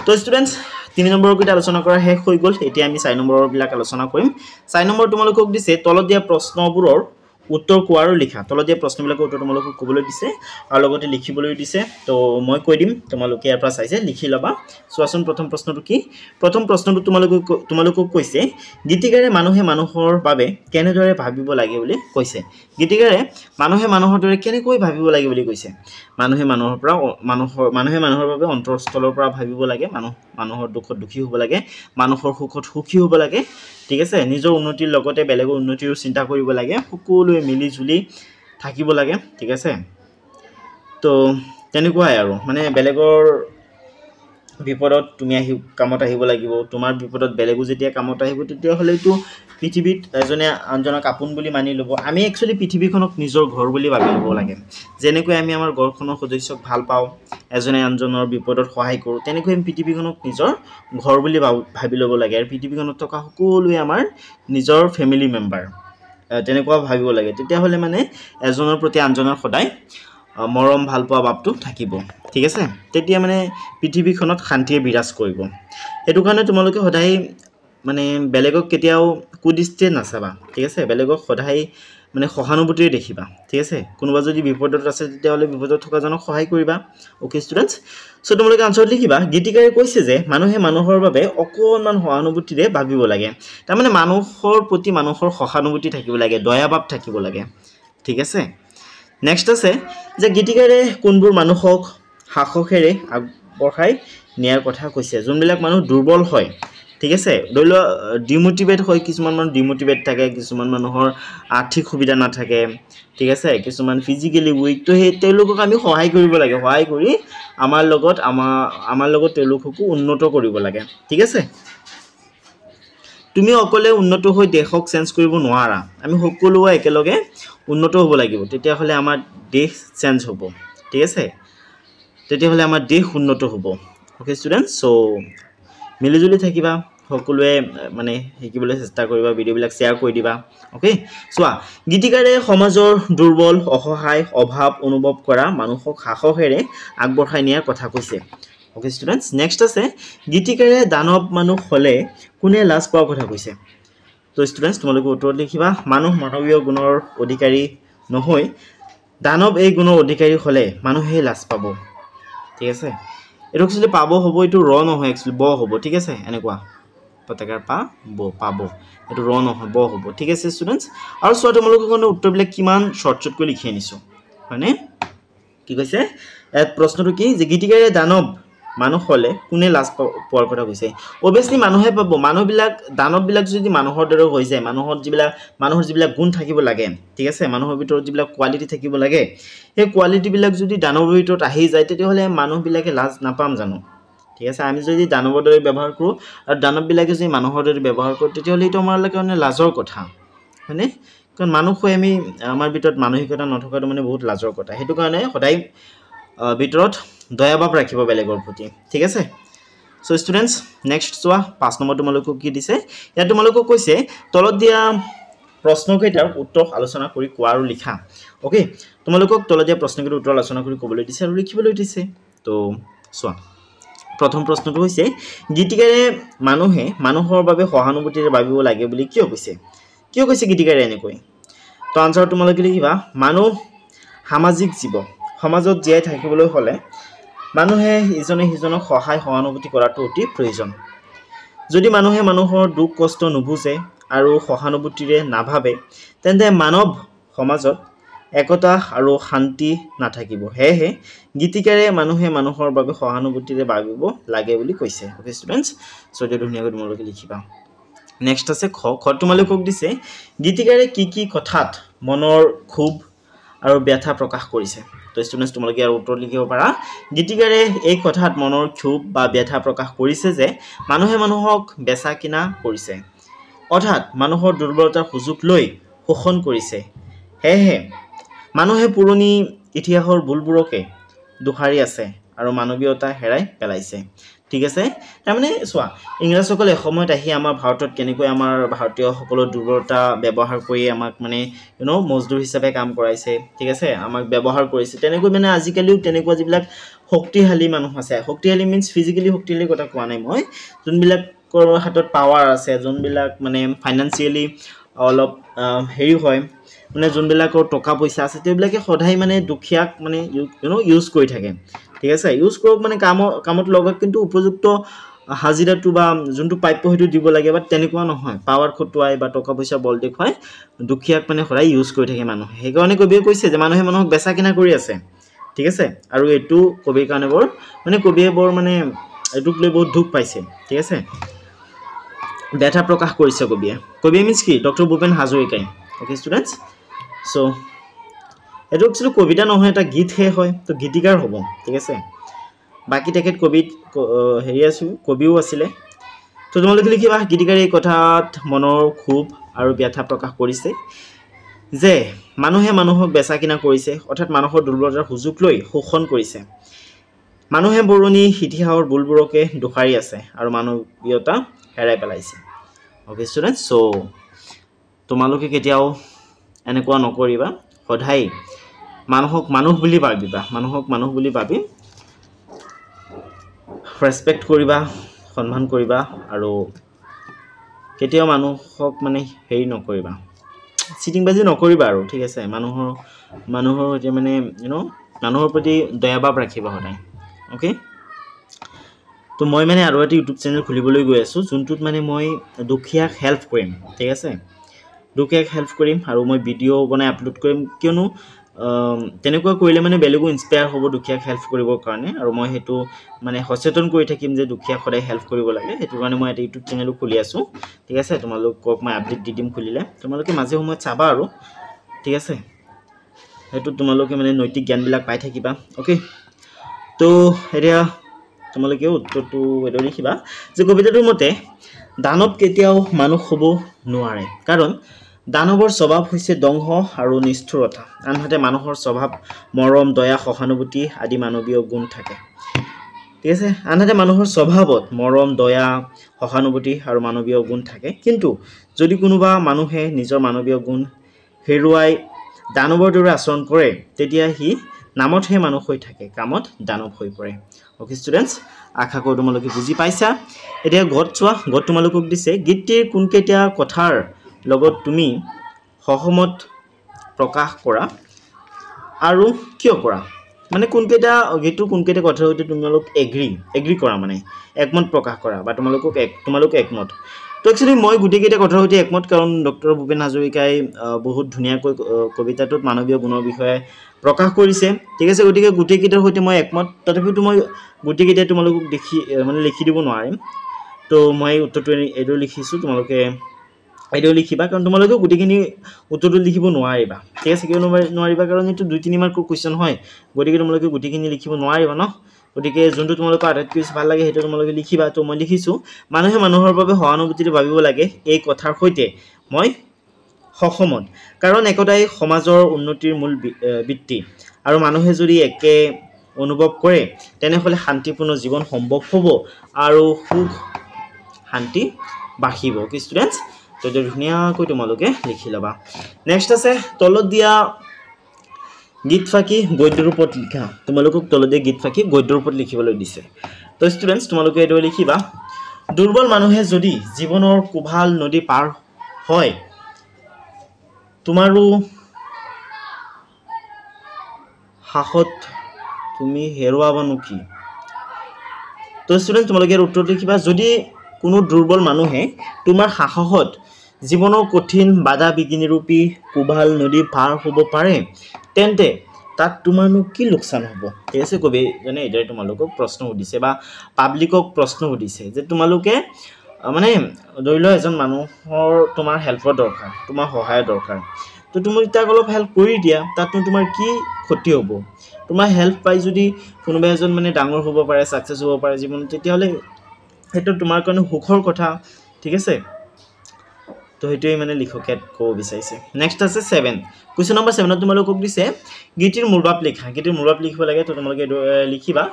[SPEAKER 1] তো স্টুডেন্টস 3 নম্বৰৰ কিটা আলোচনা কৰা শেষ হৈ গল এতিয়া আমি 4 নম্বৰৰ বিলাক আলোচনা কৰিম 4 নম্বৰ তোমালোকক দিছে তলত দিয়া প্ৰশ্নবোৰৰ উত্তৰ কোৱাৰো লিখা তলত দিয়া প্ৰশ্নবিলাকৰ উত্তৰ তোমালোকক ক'বলৈ দিছে আৰু লগতে লিখিবলৈ দিছে তো মই কৈ দিম তোমালোকে ইয়াৰ পৰা চাইছে লিখি লবা সোৱাচোন প্ৰথম প্ৰশ্নটো কি প্ৰথম প্ৰশ্নটো তোমালোকক কৈছে গীতিকাৰে মানুহে মানুহৰ বাবে কেনেদৰে ভাবিব লাগে বুলি কৈছে গীতিকাৰে মানুহে মানুহৰ দৰে কেনেকৈ ভাবিব লাগে বুলি কৈছে মানুহে মানুহৰ বাবে অন্তৰস্থলৰ পৰা ভাবিব লাগে মানুহৰ দুখত দুখী হ'ব লাগে মানুহৰ সুখত সুখী হ'ব লাগে ঠিক আছে নিজৰ উন্নতিৰ লগতে বেলেগৰ উন্নতিৰো চিন্তা কৰিব লাগে সকলোৱে মিলি জুলি থাকিব লাগে ঠিক আছে তো তেনেকুৱাই আৰু মানে বেলেগৰ বিপদত তুমি কামত আহিব লাগিব তোমাৰ বিপদত বেলেগো যেতিয়া কামত আহিব তেতিয়া হলেতো পৃথিৱীত এজনে আনজনক আপোন বুলি মানি লব আমি একচুয়ালি পৃথিৱীখনক নিজৰ ঘৰ বুলি ভাবি ল'ব লাগে যেনেকৈ আমি আমাৰ ঘৰখনৰ সদস্যক ভাল পাওঁ এজনে আনজনৰ বিপদত সহায় কৰো তেনেকৈ আমি পৃথিৱীখনক নিজৰ ঘৰ বুলি ভাবি ল'ব লাগে আৰু পৃথিৱীখনত থকা সকলোৱে আমাৰ নিজৰ ফ্যামিলি মেম্বাৰ তেনেকুৱা ভাবিব লাগে তেতিয়া হলে মানে এজনৰ প্ৰতি আনজনৰ সদায় মৰম ভাল পোৱা ভাৱটো থাকিব ঠিক আছে তেতিয়া মানে পৃথিৱীখনত শান্তিয়ে বিৰাজ কৰিব এটো কাৰণে তোমালোকে সদায় মানে বেলেগক কেতিয়াও কুদৃষ্টিৰে নাচাবা ঠিক আছে বেলেগক সদায় মানে সহানুভূতিৰে দেখিবা ঠিক আছে কোনোবা যদি বিপদত আছে তেতিয়া হলে বিপদত থকা জনক সহায় কৰিবা ওকে স্টুডেন্টস সো তোমালোকে আনসাৰ লিখিবা গীতিকাৰে কৈছে যে মানুহে মানুহৰ বাবে অকণমান সহানুভূতিৰে ভাবিব লাগে তাৰ মানে মানুহৰ প্ৰতি মানুহৰ সহানুভূতি থাকিব লাগে দয়াভাৱ থাকিব লাগে ঠিক আছে নেক্সট আছে যে গীতিকাৰে কোনবোৰ মানুহক সাহসেৰে আগবঢ়াই নিয়াৰ কথা কৈছে যোনবিলাক মানুহ দুৰ্বল হয় ঠিক আছে দৈল ডিমোটিভেট হয় কিছুমান মানুহ ডিমোটিভেট থাকে কিছুমান মানুহৰ আৰ্থিক সুবিধা নাথাকে ঠিক আছে কিছুমান ফিজিক্যালি উইক তো হে তেওঁলোকক আমি সহায় কৰিব লাগে সহায় কৰি আমাৰ লগত তেওঁলোককো উন্নত কৰিব লাগে ঠিক আছে তুমি অকলে উন্নত হৈ দেশক চেঞ্জ কৰিব নোৱাৰা আমি সকলোৱে একেলগে উন্নত হ'ব লাগিব তেতিয়া হলে আমাৰ দেশ চেঞ্জ হ'ব ঠিক আছে তেতিয়া হলে আমাৰ দেশ উন্নত হ'ব ওকে স্টুডেন্টস সো মিলিজুলি থাকিবা সকলোৱে মানে শিকিবলৈ চেষ্টা কৰিবা ভিডিঅ'বিলাক শ্বেয়াৰ কৰি দিবা ওকে চোৱা গীতিকাৰে সমাজৰ দুৰ্বল অসহায় অভাৱ অনুভৱ কৰা মানুহক সাহসেৰে আগবঢ়াই নিয়াৰ কথা কৈছে ওকে ষ্টুডেন্টস নেক্সট আছে গীতিকাৰে দানৱ মানুহ হলে কোনে লাজ পোৱাৰ কথা কৈছে তো ষ্টুডেন্টস তোমালোকে উত্তৰত লিখিবা মানুহ মানৱীয় গুণৰ অধিকাৰী নহয় দানৱ এই গুণৰ অধিকাৰী হলে মানুহে লাজ পাব ঠিক আছে এটো একচুয়ালি পাব হ'ব এটো ৰ নহয় একচুয়ালি ব হ'ব ঠিক আছে এনেকুৱা পতাকাৰ পা ব পাব এটো ৰ নহয় ব হ'ব ঠিক আছে ষ্টুডেন্টস আৰু সো তোমালোকৰ কাৰণে উত্তৰবিলাক কিমান শৰ্টকাট কৰি লিখি আনিছো হয়নে কি কৈছে এত প্ৰশ্নটো কি যে গীতিকাৰে দানৱ মানুহ হলে কোনে লাজ পোৱাৰ কথা কৈছে অবিয়াসলি মানুহে পাব মানুহবিলাক দানৱবিলাক যদি মানুহৰ দৰে হৈ যায় মানুহৰ যিবিলাক গুণ থাকিব লাগে ঠিক আছে মানুহৰ ভিতৰত যিবিলাক কোৱালিটি থাকিব লাগে এই কোৱালিটি বিলাক যদি দানৱৰ ভিতৰত আহি যায় তেতিয়াহলে মানুহবিলাকে লাজ নাপাম জানো ঠিক আছে আমি যদি দানৱৰ দৰে ব্যৱহাৰ কৰো আৰু দানৱবিলাকে যদি মানুহৰ দৰে ব্যৱহাৰ কৰে তেতিয়াহলে এটা আমাৰ কাৰণে লাজৰ কথা হয়নে কাৰণ মানুহ হৈ আমি আমাৰ ভিতৰত মানসিকতা নথকাটো মানে বহুত লাজৰ কথা হেতু কাৰণে সদায় ভিতৰত দয়াভাব ৰাখিব বেলেগৰ প্ৰতি ঠিক আছে সো ষ্টুডেন্টস নেক্সট চোৱা 5 নম্বৰ তোমালোকক কি দিছে ইয়া তোমালোকক কৈছে তলত দিয়া প্ৰশ্নকেইটাৰ উত্তৰ আলোচনা কৰি কোৱা আৰু লিখা ওকে তোমালোকক তলত দিয়া প্ৰশ্নকেইটাৰ উত্তৰ আলোচনা কৰি ক'বলৈ দিছে আৰু লিখিবলৈ দিছে তো চোৱা প্ৰথম প্ৰশ্নটো হৈছে গীতিকাৰে মানুহে মানুহৰ বাবে সহানুভূতিৰে ভাবিব লাগে বুলি কিয় কৈছে গীতিকাৰে এনেকৈ তো আনসাৰ তোমালোকে লিখিবা মানুহ সামাজিক জীৱ সমাজত জীয়াই থাকিবলৈ হলে মানুহে ইজনে সিজনক সহায় সহানুভূতি কৰাটো অতি প্ৰয়োজন যদি মানুহে মানুহৰ দুখ কষ্ট নুবুজে আৰু সহানুভূতিৰে নাভাবে তেন্তে মানৱ সমাজত একতা আৰু শান্তি নাথাকিব হেহে গীতিকাৰে মানুহে মানুহৰ বাবে সহানুভূতিৰে ভাবিব লাগে বুলি কৈছে ওকে ষ্টুডেন্টস সো এটা ধুনীয়াকৈ তোমালোকে লিখিবা নেক্সট আছে খ তোমালোকক দিছে গীতিকাৰে কি কথাত মনৰ ক্ষোভ আৰু ব্যথা প্ৰকাশ কৰিছে তো ষ্টুডেন্টস তোমালোকে আৰু উত্তৰ লিখিব পাৰা গীতিকাৰে এই কথাত মনৰ ক্ষোভ বা ব্যথা প্ৰকাশ কৰিছে যে মানুহে মানুহক বেচা কিনা কৰিছে অৰ্থাৎ মানুহৰ দুৰ্বলতাৰ সুযোগ লৈ শোষণ কৰিছে হেহে মানুহে পুৰণি ইতিহাসৰ ভুলবোৰকে দোহাৰি আছে আৰু মানৱীয়তা হেৰাই পেলাইছে ঠিক আছে তাৰমানে চোৱা ইংৰাজসকল এসময়ত আহি আমাৰ ভাৰতত কেনেকৈ আমাৰ ভাৰতীয় সকলৰ দুৰ্বলতা ব্যৱহাৰ কৰি আমাক মানে মজদুৰ হিচাপে কাম কৰাইছে ঠিক আছে আমাক ব্যৱহাৰ কৰিছে তেনেকৈ মানে আজিকালিও তেনেকুৱা যিবিলাক শক্তিশালী মানুহ আছে শক্তিশালী মিন্স ফিজিক্যালি শক্তিশালী কথা কোৱা নাই মই যোনবিলাকৰ হাতত পাৱাৰ আছে যোনবিলাক মানে ফাইনান্সিয়ালি অলপ হেৰি হয় মানে যোনবিলাকৰ টকা পইচা আছে তেবিলাকে সদায় মানে দুখিয়াক মানে ইউজ কৰি থাকে ঠিক আছে ইউজ কৰক মানে কামত লগত কিন্তু উপযুক্ত হাজিৰাটো বা যোনটো প্ৰাপ্য হেতু দিব লাগে বা তেনেকুৱা নহয় পাৱাৰ খটুৱাই বা টকা পইচা বল দেখুৱাই দুখিয়াক মানে সদায় ইউজ কৰি থাকে মানুহে সেইকাৰণে কবিয়ে কৈছে যে মানুহে মানুহক বেচা কিনা কৰি আছে ঠিক আছে আৰু এটো কবিৰ কাৰণে কবিয়ে বৰ মানে এটুক লৈ বহুত দুখ পাইছে ঠিক আছে ব্যথা প্ৰকাশ কৰিছে কবিয়ে মিন্স কি ডক্টৰ ভূপেন হাজৰিকাই ওকে ষ্টুডেন্টস সো এটো একচুয়ালি কবিতা নহয় এটা গীত হে হয় তো গীতিকাৰ হ'ব ঠিক আছে বাকি তেখেত কবিও আছিলে তো তোমালোকে লিখিবা গীতিকাৰে এই কথাত মনৰ ক্ষোভ আৰু ব্যথা প্ৰকাশ কৰিছে যে মানুহে মানুহক বেচা কিনা কৰিছে অৰ্থাৎ মানুহৰ দুৰ্বলতাৰ সুযোগ লৈ শোষণ কৰিছে মানুহে পুৰণি ইতিহাসৰ ভুলবোৰকে দোহাৰি আছে আৰু মানৱীয়তা হেৰাই পেলাইছে ওকে ষ্টুডেন্টস সো তোমালোকে কেতিয়াও এনেকুৱা নকৰিবা সদায় মানুহক মানুহ বুলি ভাবি ৰেসপেক্ট কৰিবা সন্মান কৰিবা আৰু কেতিয়াও মানুহক মানে হেৰি নকৰিবা চিটিংবাজি নকৰিবা আৰু ঠিক আছে মানুহৰ যে মানে মানুহৰ প্ৰতি দয়াভাব ৰাখিবা সদায় ওকে তো মই মানে আৰু এটা ইউটিউব চেনেল খুলিবলৈ গৈ আছো যোনটোত মানে মই দুখিয়াক হেল্প কৰিম ঠিক আছে দুখিয়াক হেল্প কৰিম আৰু মই ভিডিও বনাই আপলোড কৰিম কিয়নো তেনেকুৱা কৰিলে মানে বেলেগো ইনস্পায়াৰ হ'ব দুখিয়াক হেল্প কৰিবৰ কাৰণে আৰু মই হেতু মানে সচেতন কৰি থাকিম যে দুখিয়াক সদায় হেল্প কৰিব লাগে হেতু কাৰণে মই এটা ইউটিউব চেনেল খুলি আছো ঠিক আছে তোমালোকক মই আপডেট দি দিম খুলিলে তোমালোকে মাজে সময়ত চাবা আৰু ঠিক আছে হেতু তোমালোকে মানে নৈতিক জ্ঞানবিলাক পাই থাকিবা ওকে তো এতিয়া তোমালোকে উত্তৰটো এটো লিখিবা যে কবিতাটোৰ মতে দানৱ কেতিয়াও মানুহ হ'ব নোৱাৰে কাৰণ দানৱৰ স্বভাৱ হৈছে দংশ আৰু নিষ্ঠুৰতা আনহাতে মানুহৰ স্বভাৱ মৰম দয়া সহানুভূতি আদি মানৱীয় গুণ থাকে ঠিক আছে আনহাতে মানুহৰ স্বভাৱত মৰম দয়া সহানুভূতি আৰু মানৱীয় গুণ থাকে কিন্তু যদি কোনোবা মানুহে নিজৰ মানৱীয় গুণ হেৰুৱাই দানৱৰ দৰে আচৰণ কৰে তেতিয়া সি নামতহে মানুহ হৈ থাকে কামত দানৱ হৈ পৰে ওকে ষ্টুডেন্টস আশা কৰো তোমালোকে বুজি পাইছা এতিয়া গত চোৱা গত তোমালোকক দিছে গীতটিৰ কোনকেইটা কথাৰ লগত তুমি সহমত প্ৰকাশ কৰা আৰু কিয় কৰা মানে কোনকেইটা গীতটো কোনকেইটা কথাৰ সৈতে তোমালোক এগ্ৰি কৰা মানে একমত প্ৰকাশ কৰা বা তোমালোক একমত তো একচুয়ালি মই গুটেকেইটা কথাৰ সৈতে একমত কাৰণ ডক্টৰ ভূপেন হাজৰিকাই বহুত ধুনীয়াকৈ কবিতাটোত মানৱীয় গুণৰ বিষয়ে প্ৰকাশ কৰিছে ঠিক আছে গতিকে গুটেকেইটাৰ সৈতে মই একমত তথাপিও মই গুটেকেইটা তোমালোকক মানে লিখি দিব নোৱাৰিম তো মই উত্তৰটো এটো লিখিছো তোমালোকে এটো লিখিবা কাৰণ তোমালোকে গুটেখিনি উত্তৰটো লিখিব নোৱাৰিবা ঠিক আছে কিয় নোৱাৰিবা কাৰণ এটো 2-3 মাৰ্কৰ কোৱেশ্চন হয় গতিকে তোমালোকে গুটেখিনি লিখিব নোৱাৰিবা ন গতিকে যোনটো তোমালোকৰ আটাইতকৈ ভাল লাগে হেতু তোমালোকে লিখিবা তো মই লিখিছো মানুহে মানুহৰ বাবে সহানুভূতিৰে ভাবিব লাগে এই কথাৰ সৈতে মই সহমত কাৰণ একতাই সমাজৰ উন্নতিৰ মূল ভিত্তি আৰু মানুহে যদি একে অনুভৱ কৰে তেনেহলে শান্তিপূৰ্ণ জীৱন সম্ভৱ হ'ব আৰু সুখ শান্তি বাঢ়িব কি ষ্টুডেন্টস তো ধুনীয়াকৈ তোমালোকে লিখি লবা নেক্সট আছে তলত দিয়া গীত ফাকি গদ্য ৰূপত লিখা তোমালোকক তলত দিয়া গীত ফাকি গদ্য ৰূপত লিখিবলৈ দিছে তো ষ্টুডেন্টস তোমালোকে এটো লিখিবা দুৰ্বল মানুহে যদি জীৱনৰ কোভাল নদী পাৰ হয় তোমাৰো হাহত তুমি হেৰুৱাবানো কি তো ষ্টুডেন্ট তোমালোকে উত্তৰ লিখিবা যদি কোনো দুৰ্বল মানুহে তোমাৰ সাহসত জীৱনৰ কঠিন বাধা বিঘিনিৰূপী কোভাল নদী পাৰ হ'ব পাৰে তেন্তে তাত তোমাৰনো কি লোকসান হ'ব ঠিক আছে কবি জানে এটা তোমালোকক প্ৰশ্ন সুধিছে বা পাব্লিকক প্ৰশ্ন সুধিছে যে তোমালোকে মানে ধৰিলো এজন মানুহৰ তোমাৰ হেল্পৰ দৰকাৰ তোমাৰ সহায় দৰকাৰ তো তুমি তাক অলপ হেল্প কৰি দিয়া তাতনো তোমাৰ কি ক্ষতি হ'ব তোমাৰ হেল্প পাই যদি কোনোবা এজন মানে ডাঙৰ হ'ব পাৰে সাকসেস হ'ব পাৰে জীৱনত তেতিয়াহলে হেতু তোমাৰ কাৰণে সুখৰ কথা ঠিক আছে তো হেতুই মানে লিখকে কো বিচাইছে নেক্সট আছে 7 কোৱেশ্চন নম্বৰ 7 তোমালোকক দিছে গীতিৰ মূলভাৱ লিখা গীতিৰ মূলভাৱ লিখিব লাগে তো তোমালোকে লিখিবা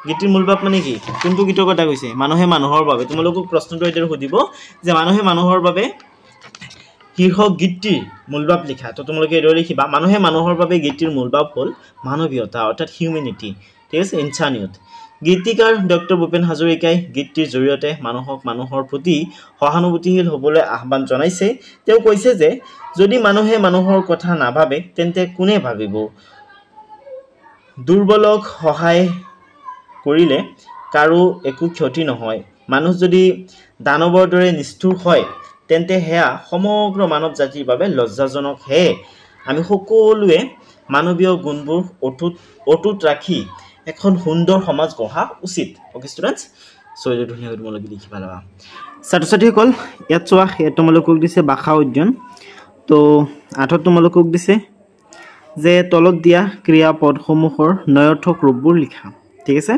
[SPEAKER 1] গীতিৰ মূলভাৱ মানে কি কোনটো গীতৰ কথা কৈছে মানুহে মানুহৰ বাবে তোমালোকক প্ৰশ্নটো এটাৰ সুধিব যে মানুহে মানুহৰ বাবে শীৰ্ষক গীতিৰ মূলভাৱ লিখা তো তোমালোকে এটো লিখিবা মানুহে মানুহৰ বাবে গীতিৰ মূলভাৱ হ'ল মানৱীয়তা অৰ্থাৎ হিউম্যানিটি ঠিক আছে ইনসানিয়ত গীতিকাৰ ডক্টৰ ভূপেন হাজৰিকাই গীতিৰ জৰিয়তে মানুহৰ প্ৰতি সহানুভূতিশীল হ'বলৈ আহ্বান জনাইছে তেওঁ কৈছে যে যদি মানুহে মানুহৰ কথা নাভাবে তেন্তে কোনে ভাবিব দুৰ্বলক সহায় কৰিলে কাৰো একো ক্ষতি নহয় মানুহ যদি দানৱৰ দৰে নিষ্ঠুৰ হয় তেন্তে হেয়া সমগ্ৰ মানৱ জাতিৰ বাবে লজ্জাজনক হে আমি সকলোৱে মানৱীয় গুণবোৰ অটুট ৰাখি এখন সুন্দৰ সমাজ গঢ়া উচিত ওকে ষ্টুডেন্টস সো এই ধুনীয়াকৈ তোমালোকে লিখি পালা ছাত্ৰ-ছাত্ৰীসকল ইয়াত চোৱা তোমালোকক দিছে বাখা উদ্যান তো আঠত তোমালোকক দিছে যে তলত দিয়া ক্ৰিয়াপদসমূহৰ নয়ৰ্থক ৰূপবোৰ লিখা ঠিক আছে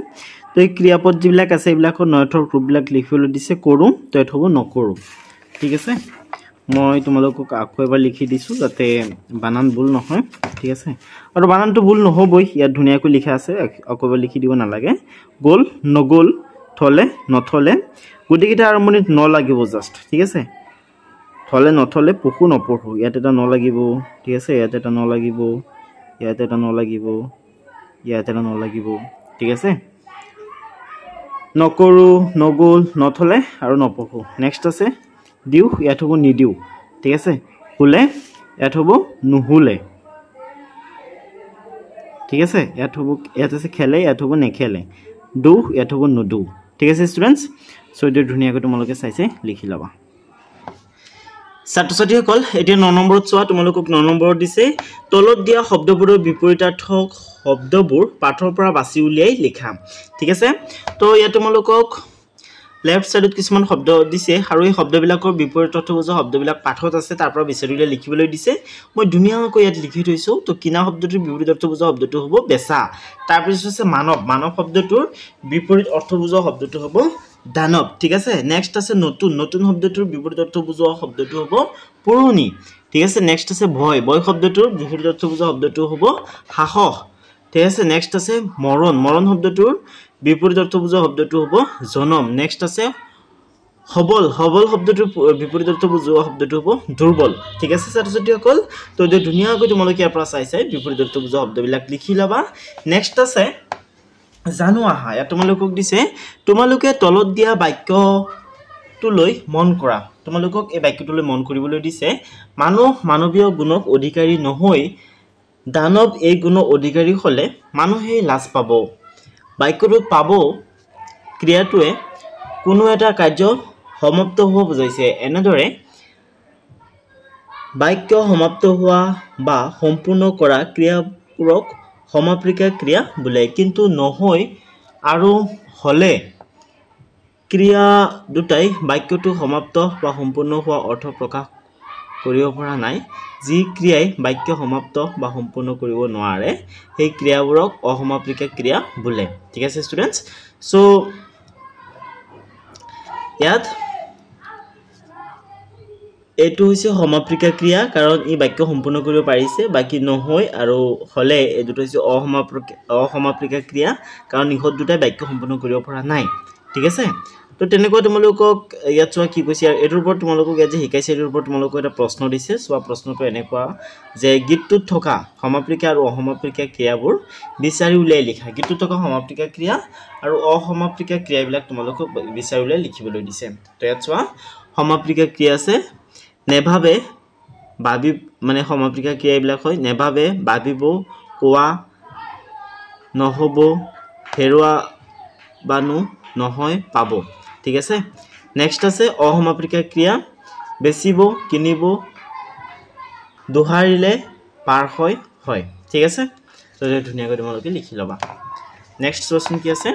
[SPEAKER 1] তো এই ক্ৰিয়াপদ যিবিলাক আছে এইবিলাকৰ নয়ৰ্থক ৰূপবিলাক লিখিবলৈ দিছে কৰো তো এত হ'ব নকৰো ঠিক আছে মই তোমালোকক আকৌ এবাৰ লিখি দিছো যাতে বানান ভুল নহয় ঠিক আছে আৰু বানানটো ভুল নহবই ইয়াত ধুনীয়াকৈ লিখা আছে আকৌ এবাৰ লিখি দিব নালাগে গোল নগোল থলে নথলে গুটিকিটা আৰম্ভণিত ন লাগিব জাস্ট ঠিক আছে থলে নথলে পহু নপঢ়ু ইয়াত এটা ন লাগিব ঠিক আছে ইয়াত এটা ন লাগিব ইয়াত এটা ন লাগিব ইয়াত এটা ন লাগিব ঠিক আছে নকৰো নগোল নথলে আৰু নপঢ়ু নেক্সট আছে দিউ ইয়াত হ'ব নিদিউ ঠিক আছে হুলে ইয়াত হ'ব নুহুলে ঠিক আছে ইয়াত হ'ব ইয়াত আছে খেলে ইয়াত হ'ব নেখেলে দু ইয়াত হ'ব নুদু ঠিক আছে ষ্টুডেন্টস সো এটো ধুনীয়াকৈ তোমালোকে চাইছে লিখি লবা ছাত্ৰ-ছাত্ৰীসকল এতিয়া 9 নম্বৰত চোৱা তোমালোকক 9 নম্বৰত দিছে তলত দিয়া শব্দবোৰৰ বিপৰীতাৰ্থক শব্দবোৰ পাঠৰ পৰা বাছি উলিয়াই লিখা ঠিক আছে তো ইয়াত তোমালোকক লেফট সাইডত কিছুমান শব্দ দিছে আৰু এই শব্দবিলাকৰ বিপৰীতাৰ্থ বুজা শব্দবিলাক পাঠত আছে তাৰ পৰা বিচাৰি উলিয়াই লিখিবলৈ দিছে মই ধুনীয়াকৈ ইয়াত লিখি থৈছো তো কিনা শব্দটোৰ বিপৰীতাৰ্থ বুজা শব্দটো হ'ব বেছা তাৰ পিছত আছে মানৱ শব্দটোৰ বিপৰীত অৰ্থ বুজা শব্দটো হ'ব দানৱ ঠিক আছে নেক্সট আছে নতুন শব্দটোৰ বিপৰীত অৰ্থ বুজোৱা শব্দটো হ'ব পুৰণি ঠিক আছে নেক্সট আছে ভয় শব্দটোৰ বিপৰীত অৰ্থ বুজোৱা শব্দটো হ'ব সাহস ঠিক আছে নেক্সট আছে মৰণ শব্দটোৰ বিপৰীত অৰ্থ বুজোৱা শব্দটো হ'ব জনম নেক্সট আছে হবল হবল শব্দটোৰ বিপৰীত অৰ্থ বুজোৱা শব্দটো হ'ব দুৰ্বল ঠিক আছে ছাত্ৰ-ছাত্ৰীসকল তো এই ধুনীয়াকৈ তোমালোকে ইয়াৰ পৰা চাই বিপৰীত অৰ্থ বুজোৱা শব্দবিলাক লিখি লবা নেক্সট আছে জানো আহা ইয়াত তোমালোকক দিছে তোমালোকে তলত দিয়া বাক্যটোলৈ মন কৰা তোমালোকক এই বাক্যটোলৈ মন কৰিবলৈ দিছে মানুহ মানৱীয় গুণক অধিকাৰী নহয় দানৱ এই গুণৰ অধিকাৰী হলে মানুহে লাজ পাব বাক্যটোত পাব ক্ৰিয়াটোৱে কোনো এটা কাৰ্য সমাপ্ত হোৱা বুজাইছে এনেদৰে বাক্য সমাপ্ত হোৱা বা সম্পূৰ্ণ কৰা ক্ৰিয়াবোৰক সমাপিকা ক্ৰিয়া বোলে কিন্তু নহয় আৰু হলে ক্ৰিয়া দুটাই বাক্যটো সমাপ্ত বা সম্পূৰ্ণ হোৱা অৰ্থ প্ৰকাশ কৰিব পৰা নাই যি ক্ৰিয়াই বাক্য সমাপ্ত বা সম্পূৰ্ণ কৰিব নোৱাৰে সেই ক্ৰিয়াবোৰক অসমাপিকা ক্ৰিয়া বোলে ঠিক আছে ষ্টুডেন্টস সো ইয়াত এটো হৈছে সমাপিকা ক্ৰিয়া কাৰণ ই বাক্য সম্পূৰ্ণ কৰিব পাৰিছে বাকি নহয় আৰু হলে এই দুটো হৈছে অসমাপিকা ক্ৰিয়া কাৰণ ইহত দুটাই বাক্য সম্পূৰ্ণ কৰিব পৰা নাই ঠিক আছে তো তেনেকৈ তোমালোকক ইয়াত চোৱা কি কৈছে এটোৰ ওপৰত তোমালোকক ইয়াত যে শিকাইছে এটোৰ ওপৰত তোমালোকক এটা প্ৰশ্ন দিছে চোৱা প্ৰশ্নটো এনেকুৱা যে গীতটোত থকা সমাপিকা আৰু অসমাপিকা ক্ৰিয়াবোৰ বিচাৰি উলিয়াই লিখা গীতটোত থকা সমাপিকা ক্ৰিয়া আৰু অসমাপিকা ক্ৰিয়াবিলাক তোমালোকক বিচাৰি উলিয়াই লিখিবলৈ দিছে তো ইয়াত চোৱা সমাপিকা ক্ৰিয়া আছে নেভাবে ভাবি মানে সমাপিকা ক্ৰিয়াবিলাক হয় নেভাবে ভাবিব কোৱা নহব হেৰুৱা বানু নহয় পাব ঠিক আছে নেক্সট আছে অসমাপিকা ক্ৰিয়া বেচিব কিনিব দোহাৰিলে পাৰ হয় ঠিক আছে তো ধুনীয়াকৈ তোমালোকে লিখি লবা নেক্সট কোৱেশ্চন কি আছে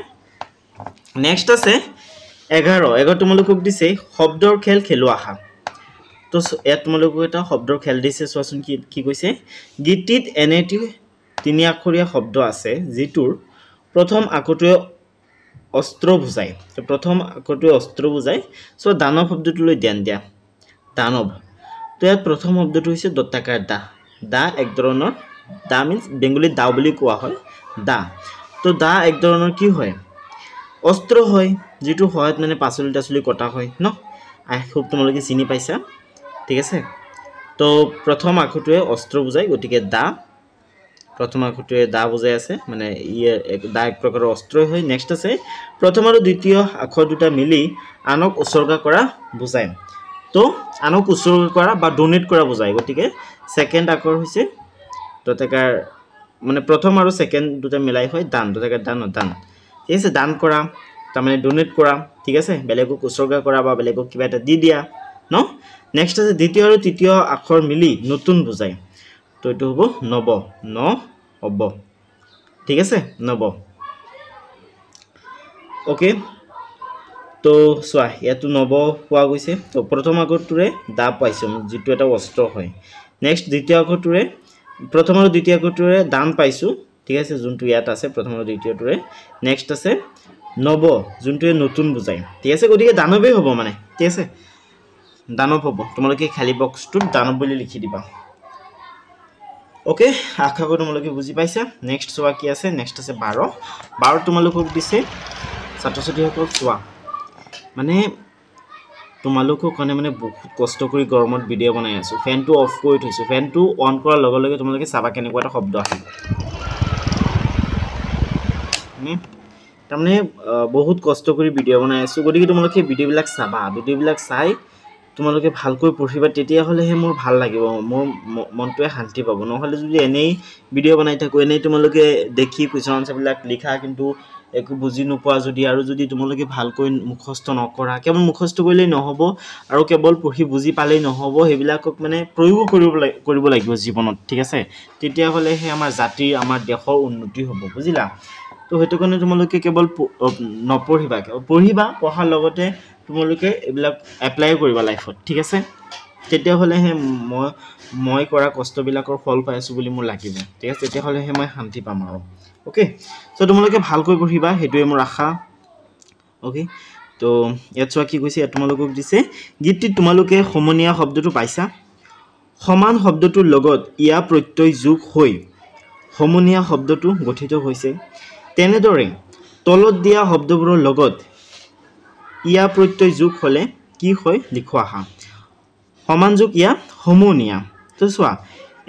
[SPEAKER 1] নেক্সট আছে 11 তোমালোকক দিছে শব্দৰ খেল খেলো আহা তো ইয়াত তোমালোকক এটা শব্দৰ খেল দিছে চোৱাচোন কি কৈছে গীতটিত এনেটি তিনি আখৰীয়া শব্দ আছে যিটোৰ প্ৰথম আখৰটোৱে অস্ত্ৰ বুজায় তো প্ৰথম আখৰটোৱে অস্ত্ৰ বুজায় সো দানৱ শব্দটোলৈ ধ্যান দিয়া দানৱ তো ইয়াত প্ৰথম শব্দটো হৈছে দত্তাকাৰ দা এক ধৰণৰ দা মিন্স বেঙ্গলী দা বুলি কোৱা হয় দা তো দা এক ধৰণৰ কি হয় অস্ত্ৰ হয় যেটো হয়ত মানে পাচলি কটা হয় ন আই হোপ তোমালোকে চিনি পাইছা ঠিক আছে তো প্ৰথম আখৰটোৱে অস্ত্ৰ বুজায় গতিকে দা প্ৰথম আখৰটোৱে দা বুজাই আছে মানে দা এক প্ৰকাৰৰ অস্ত্ৰ হয় নেক্সট আছে প্ৰথম আৰু দ্বিতীয় আখৰ দুটা মিলি আনক উৎসৰ্গা কৰা বুজায় তো আনক উৎসৰ্গা কৰা বা ডোনেট কৰা বুজায় গতিকে সেকেন্ড আখৰ হৈছে দত্তাকাৰ মানে প্ৰথম আৰু সেকেন্ড দুটা মিলাই হয় দান দত্তাকাৰ দান ঠিক আছে দান কৰা তাৰমানে ডোনেট কৰা ঠিক আছে বেলেগক উৎসৰ্গা কৰা বা বেলেগক কিবা এটা দি দিয়া ন নেক্সট আছে দ্বিতীয় আৰু তৃতীয় আখৰ মিলি নতুন বুজায় তো এটো হ'ব নব হ'ব ঠিক আছে নব ওকে তো সোয়া ইয়াতো নব পোৱা গৈছে তো প্ৰথম আখৰটোৰে দা পাইছো যেটো এটা অস্ত্ৰ হয় নেক্সট দ্বিতীয় আখৰটোৰে প্ৰথম আৰু দ্বিতীয় আখৰটোৰে দান পাইছো ঠিক আছে যোনটো ইয়াত আছে প্ৰথম আৰু দ্বিতীয়টোৰে নেক্সট আছে নব যোনটোৱে নতুন বুজায় ঠিক আছে গতিকে দানৱে হ'ব মানে ঠিক আছে দানৱ হ'ব তোমালোকে খালি বক্সটোত দানৱ বুলি লিখি দিবা ওকে আশা কৰো তোমালোকে বুজি পাইছা নেক্সট সোয়া কি আছে নেক্সট আছে 12 তোমালোকক দিছে ছাত্ৰ-ছাত্ৰীসকল সোয়া মানে তোমালোকক কাৰণে মানে বহুত কষ্ট কৰি গৰমত ভিডিও বনাই আছো ফ্যানটো অফ কৰি থৈছো ফ্যানটো অন কৰাৰ লগে লগে তোমালোকে চাবা কেনেকুৱা এটা শব্দ আহিব তাৰমানে বহুত কষ্ট কৰি ভিডিও বনাই আছো গতিকে তোমালোকে ভিডিওবিলাক চাবা ভিডিওবিলাক চাই তোমালোকে ভালকৈ পঢ়িবা তেতিয়া হলেহে মোৰ ভাল লাগিব মোৰ মনটোৱে শান্তি পাব নহলে যদি এনেই ভিডিও বনাই থাকো এনেই তোমালোকে দেখি কুৱেশ্যন আনসাৰবিলাক লিখা কিন্তু একো বুজি নোপোৱা যদি আৰু যদি তোমালোকে ভালকৈ মুখস্থ নকৰা কেৱল মুখস্থ কৰিলেই নহব আৰু কেৱল পঢ়ি বুজি পালেই নহব হেবিলাকক মানে প্ৰয়োগ কৰিব লাগিব জীৱনত ঠিক আছে তেতিয়া হলেহে আমাৰ জাতিৰ আমাৰ দেশৰ উন্নতি হ'ব বুজিলা তো হেতু কাৰণে তোমালোকে কেৱল নপঢ়িবা পঢ়িবা পঢ়াৰ লগতে তোমালোকে এবিলাক এপ্লাই কৰিবা লাইফত ঠিক আছে তেতিয়া হলেহে মই কৰা কষ্টবিলাকৰ ফল পাইছো বুলি মোৰ লাগিব ঠিক আছে তেতিয়া হলেহে মই শান্তি পাম আৰু ওকে সো তোমালোকে ভালকৈ পঢ়িবা হেতুৱে মোৰ আশা ওকে তো ইয়াত চোৱা কি কৈছে তোমালোকক দিছে গীতটি তোমালোকে সমনীয়া শব্দটো পাইছা সমান শব্দটোৰ লগত ইয়া প্ৰত্যয় যোগ হৈ সমনীয়া শব্দটো গঠিত হৈছে তেনেদৰে তলত দিয়া শব্দবোৰৰ লগত ইয়া প্ৰত্যয় যোগ হলে কি হয় লিখো আহা সমান যোগ ইয়া সমনীয়া তো চোৱা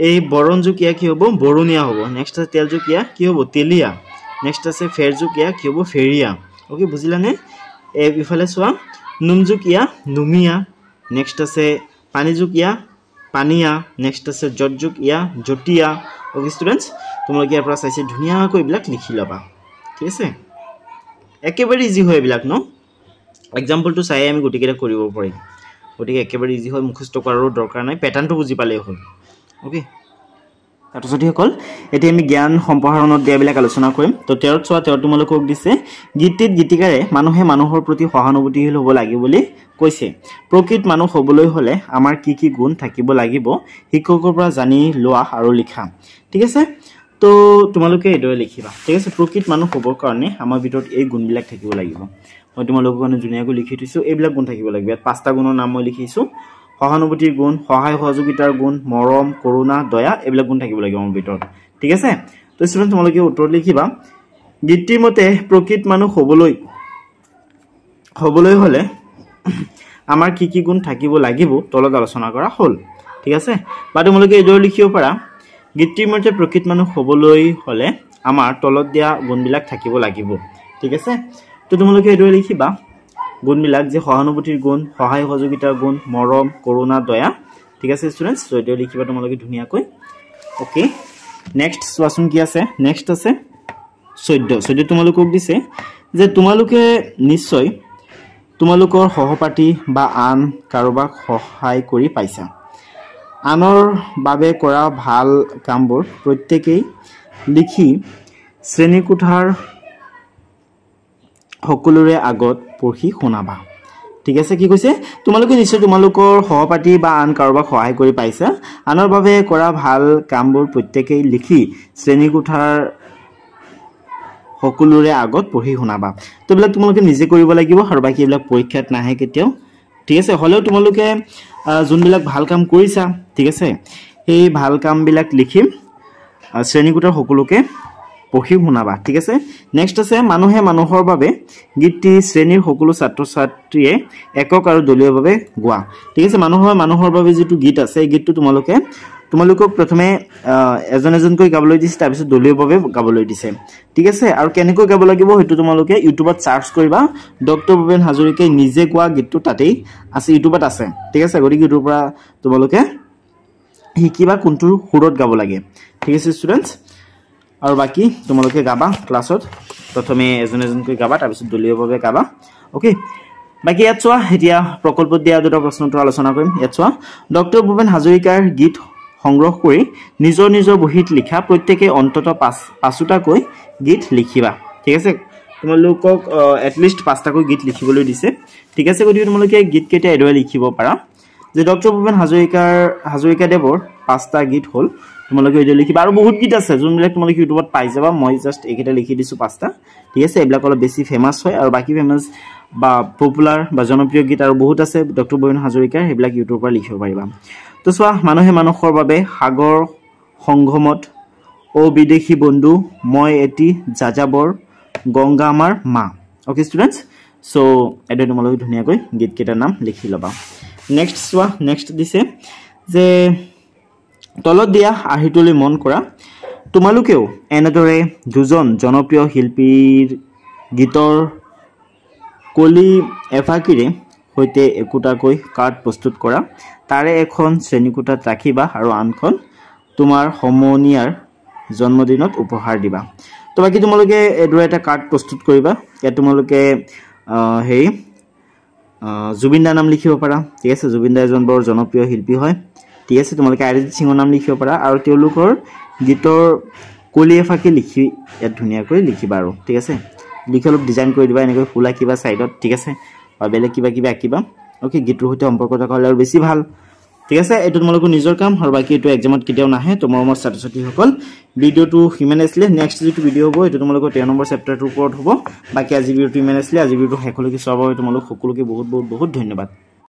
[SPEAKER 1] এই বৰণ যোগ ইয়া কি হ'ব বৰণীয়া হ'ব নেক্সট আছে তেল যোগ ইয়া কি হ'ব তেলিয়া নেক্সট আছে ফেৰ যোগ ইয়া কি হ'ব ফেৰিয়া ওকে বুজিলানে এই ইফালে চোৱা নুম যোগ ইয়া নুমিয়া নেক্সট আছে পানী যোগ ইয়া পানিয়া নেক্সট আছে জট যোগ ইয়া জটিয়া ওকে স্টুডেন্টস তোমালোকে ইয়াৰ পৰা চাইছে ধুনীয়াকৈ এইবিলাক লিখি লবা ঠিক আছে একেবাৰে ইজি হয় এইবিলাক ন এক্সাম্পলটো চাই আমি গুটিকেইটা কৰিব পাৰিম গতিকে একেবাৰে ইজি হয় মুখস্থ কৰাৰো দৰকাৰ নাই প্যাটাৰ্নটো বুজি পালেই হ'ল ওকে ছাত্ৰ-ছাত্ৰীসকল এতিয়া আমি জ্ঞান সম্প্ৰসাৰণত দিয়াবিলাক আলোচনা কৰিম তো 13ত চোৱা 13 তোমালোকক দিছে গীতিত গীতিকাৰে মানুহে মানুহৰ প্ৰতি সহানুভূতিশীল হ'ব লাগিব বুলি কৈছে প্ৰকৃত মানুহ হ'বলৈ হলে আমাৰ কি কি গুণ থাকিব লাগিব শিক্ষকৰ পৰা জানি লোৱা আৰু লিখা ঠিক আছে তো তোমালোকে এইদৰে লিখিবা ঠিক আছে প্ৰকৃত মানুহ হ'বৰ কাৰণে আমাৰ ভিতৰত এই গুণবিলাক থাকিব লাগিব মই তোমালোকৰ কাৰণে ধুনীয়াকৈ লিখি থৈছো এইবিলাক গুণ থাকিব লাগিব ইয়াত পাঁচটা গুণৰ নাম মই লিখিছো সহানুভূতিৰ গুণ সহায় সহযোগিতাৰ গুণ মৰম কৰুণা দয়া এইবিলাক গুণ থাকিব লাগিব আমাৰ ভিতৰত ঠিক আছে তো স্টুডেন্ট তোমালোকে উত্তৰ লিখিবা গীতিৰ মতে প্ৰকৃত মানুহ হ'বলৈ হলে আমাৰ কি কি গুণ থাকিব লাগিব তলত আলোচনা কৰা হ'ল ঠিক আছে বা তোমালোকে এইদৰে লিখিব পাৰা গীতিৰ মতে প্ৰকৃত মানুহ হ'বলৈ হলে আমাৰ তলত দিয়া গুণবিলাক থাকিব লাগিব ঠিক আছে তো তোমালোকে এইদৰে লিখিবা গুণবিলাক যে সহানুভূতিৰ গুণ সহায় সহযোগিতাৰ গুণ মৰম কৰুণা দয়া ঠিক আছে স্টুডেন্টস তো এইদৰে লিখিবা তোমালোকে ধুনীয়াকৈ ওকে নেক্সট চোৱাচোন কি আছে নেক্সট আছে 14 তোমালোকক দিছে যে তোমালোকে নিশ্চয় তোমালোকৰ সহপাঠী বা আন কাৰোবাক সহায় কৰি পাইছা আনৰ বাবে কৰা ভাল কামবোৰ প্ৰত্যেকই লিখি শ্ৰেণীকোঠাৰ সকলোৰে আগত পঢ়ি শুনাবা ঠিক আছে কি কৈছে তোমালোকে নিশ্চয় তোমালোকৰ সহপাঠী বা আন কাৰোবাক সহায় কৰি পাইছা আনৰ বাবে কৰা ভাল কামবোৰ প্ৰত্যেকই লিখি শ্ৰেণীকোঠাৰ সকলোৰে আগত পঢ়ি শুনাবা তো এইবিলাক তোমালোকে নিজে কৰিব লাগিব আৰু বাকি এইবিলাক পৰীক্ষাত নাহে কেতিয়াও ঠিক আছে হলেও তোমালোকে যোনবিলাক ভাল কাম কৰিছা ঠিক আছে এই ভাল কামবিলাক লিখিম শ্ৰেণীকোঠাৰ সকলোকে পঢ়ি শুনাবা ঠিক আছে নেক্সট আছে মানুহে মানুহৰ বাবে গীতটি শ্ৰেণীৰ সকলো ছাত্ৰ ছাত্ৰীয়ে একক আৰু দলীয়ভাৱে গোৱা ঠিক আছে মানুহৰ বাবে যেটো গীত আছে এই গীতটো তোমালোকক প্ৰথমে এজনকৈ গাবলৈ দিছে তাৰ পিছত দলীয়ভাৱে গাবলৈ দিছে ঠিক আছে আৰু কেনেকৈ গাব লাগিব হেতু তোমালোকে ইউটিউবত সাৰ্চ কৰিবা ডক্টৰ ভূপেন হাজৰিকাই নিজে গোৱা গীতটো তাতেই আছে ইউটিউবত আছে ঠিক আছে গতিকে ইউটিউবৰ পৰা তোমালোকে শিকিবা কোনটো সুৰত গাব লাগে ঠিক আছে স্টুডেন্টস আৰু বাকি তোমালোকে গাবা ক্লাছত প্ৰথমে এজনকৈ গাবা তাৰ পিছত দলীয়ভাৱে গাবা ওকে বাকি ইয়াত চোৱা এতিয়া প্ৰকল্পত দিয়া দুটা প্ৰশ্নটো আলোচনা কৰিম ইয়াত চোৱা ডক্টৰ ভূপেন হাজৰিকাৰ গীত সংগ্ৰহ কৰি নিজৰ বহীত লিখা প্ৰত্যেকই অন্তত 5টাকৈ গীত লিখিবা ঠিক আছে তোমালোকক এটলিষ্ট 5টাকৈ গীত লিখিবলৈ দিছে ঠিক আছে গতিকে তোমালোকে গীত কেইটা এডুৱা লিখিব পাৰা যে ডক্টৰ ভূপেন হাজৰিকা দেৱৰ 5টা গীত হ'ল তোমালোকে এডুৱা লিখিবা আৰু বহুত গীত আছে যোনবিলাক তোমালোকে ইউটিউবত পাই যাবা মই জাস্ট এইকেইটা লিখি দিছো 5টা ঠিক আছে এইবিলাক অলপ বেছি ফেমাস হয় আৰু বাকি ফেমাস বা পপুলাৰ বা জনপ্ৰিয় গীত আৰু বহুত আছে ডক্টৰ ভূপেন হাজৰিকাৰ সেইবিলাক ইউটিউবৰ পৰা লিখিব পাৰিবা তো চোৱা মানুহে মানুহৰ বাবে সাগৰ সংগমত ও বিদেশী বন্ধু মই এটি যাযাবৰ গংগা আমাৰ মা ওকে স্টুডেন্টস সো এডে তোমালোকে ধুনীয়াকৈ গীত কেইটাৰ নাম লিখি লবা নেক্সট চোৱা নেক্সট দিছে যে তলত দিয়া আহিটোলৈ মন কৰা তোমালোকেও এনেদৰে দুজন জনপ্ৰিয় শিল্পীৰ গীতৰ কলি এফাকিৰে হৈতে একোটাকৈ কাৰ্ড প্ৰস্তুত কৰা তাৰে এখন শ্ৰেণীকোঠাত ৰাখিবা আৰু আনখন তোমাৰ সমনীয়াৰ জন্মদিনত উপহাৰ দিবা তো বাকি তোমালোকে এডুৱা এটা কাৰ্ড প্ৰস্তুত কৰিবা ইয়াত তোমালোকে জুবিন দাৰ নাম লিখিব পাৰা ঠিক আছে জুবিন দা এজন বৰ জনপ্ৰিয় শিল্পী হয় ঠিক আছে তোমালোকে আৰিজিত সিঙৰ নাম লিখিব পাৰা আৰু তেওঁলোকৰ গীতৰ কলি এফাকি লিখি ইয়াত ধুনীয়াকৈ লিখিবা আৰু ঠিক আছে লিখি অলপ ডিজাইন কৰি দিবা এনেকৈ ফুল আঁকিবা সাইডত ঠিক আছে বা বেলেগ কিবা আঁকিবা ওকে গীতৰ সৈতে সম্পৰ্ক থকা হলে আৰু বেছি ভাল ঠিক আছে এটো তোমালোকৰ নিজৰ কাম আৰু বাকি এটো এক্সামত কেতিয়াও নাহে তোমাৰ ছাত্ৰ ছাত্ৰীসকল ভিডিওটো হিমান আছিলে নেক্সট যেটো ভিডিও হ'ব এটো তোমালোকৰ 13 নম্বৰ চেপ্টাৰটোৰ ওপৰত হ'ব বাকি আজি ভিডিওটো হিমান আছিলে আজি ভিডিওটো শেষলৈকে চাবলৈ তোমালোক সকলোকে বহুত ধন্যবাদ